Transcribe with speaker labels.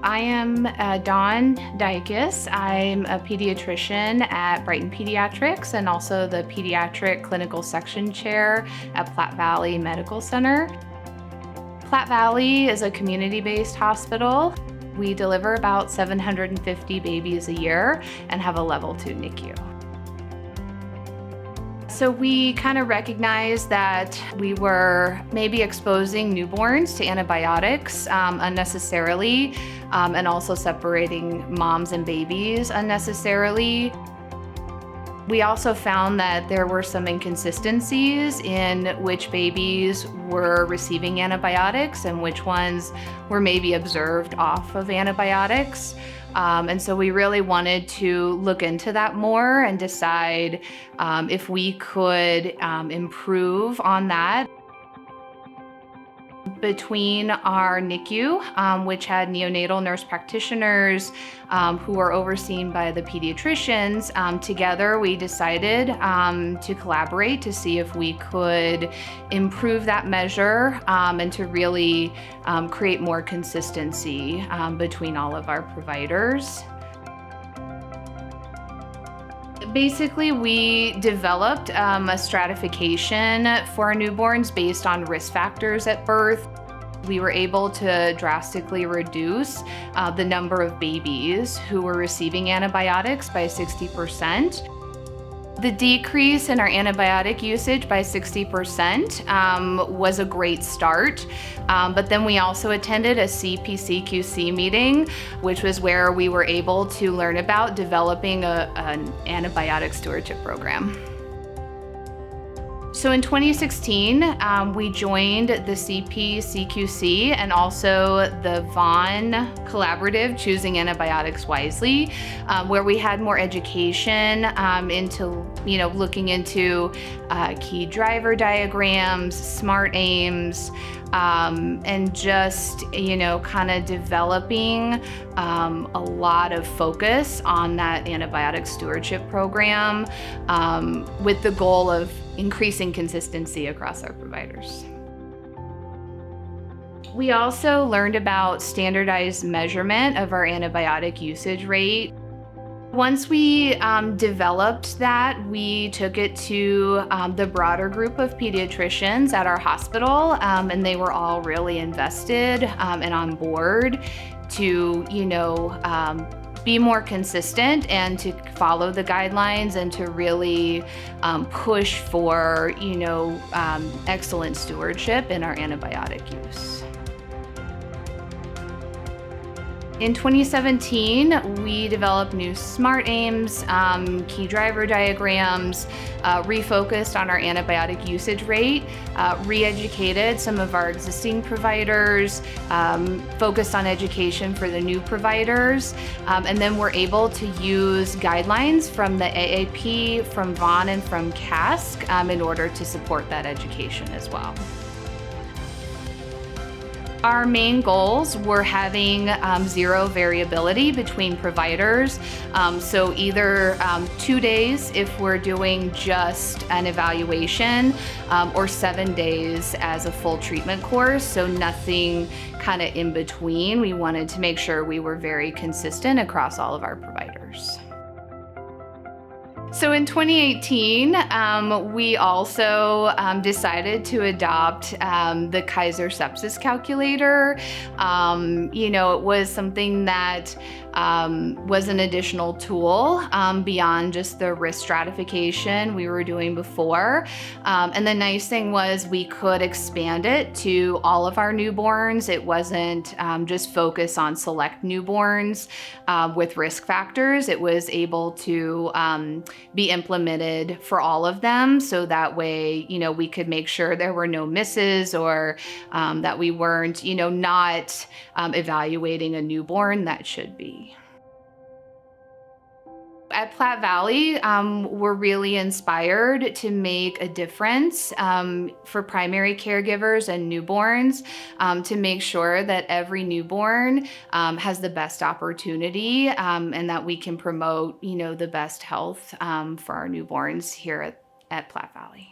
Speaker 1: I am Dawn Dykes. I'm a pediatrician at Brighton Pediatrics and also the Pediatric Clinical Section Chair at Platte Valley Medical Center. Platte Valley is a community-based hospital. We deliver about 750 babies a year and have a level 2 NICU. So we kind of recognized that we were maybe exposing newborns to antibiotics unnecessarily and also separating moms and babies unnecessarily. We also found that there were some inconsistencies in which babies were receiving antibiotics and which ones were maybe observed off of antibiotics. And so we really wanted to look into that more and decide if we could improve on that. Between our NICU, which had neonatal nurse practitioners who were overseen by the pediatricians, together we decided to collaborate to see if we could improve that measure and to really create more consistency between all of our providers. Basically, we developed a stratification for our newborns based on risk factors at birth. We were able to drastically reduce the number of babies who were receiving antibiotics by 60%. The decrease in our antibiotic usage by 60% was a great start, but then we also attended a CPCQC meeting, which was where we were able to learn about developing an antibiotic stewardship program. So in 2016, we joined the CPCQC and also the Vaughan Collaborative Choosing Antibiotics Wisely, where we had more education into, looking into key driver diagrams, SMART aims, and just, kind of developing a lot of focus on that antibiotic stewardship program with the goal of increasing consistency across our providers. We also learned about standardized measurement of our antibiotic usage rate. Once we developed that, we took it to the broader group of pediatricians at our hospital, and they were all really invested and on board to, be more consistent and to follow the guidelines and to really push for, excellent stewardship in our antibiotic use. In 2017, we developed new SMART aims, key driver diagrams, refocused on our antibiotic usage rate, re-educated some of our existing providers, focused on education for the new providers, and then we're able to use guidelines from the AAP, from Vaughan, and from CASC in order to support that education as well. Our main goals were having zero variability between providers. So either 2 days if we're doing just an evaluation, or 7 days as a full treatment course. So nothing kind of in between. We wanted to make sure we were very consistent across all of our providers. So in 2018, we also decided to adopt the Kaiser sepsis calculator. It was something that was an additional tool beyond just the risk stratification we were doing before. And the nice thing was we could expand it to all of our newborns. It wasn't just focus on select newborns with risk factors. It was able to be implemented for all of them, so that way, we could make sure there were no misses or that we weren't, not evaluating a newborn that should be. At Platte Valley, we're really inspired to make a difference for primary caregivers and newborns to make sure that every newborn has the best opportunity and that we can promote, the best health for our newborns here at Platte Valley.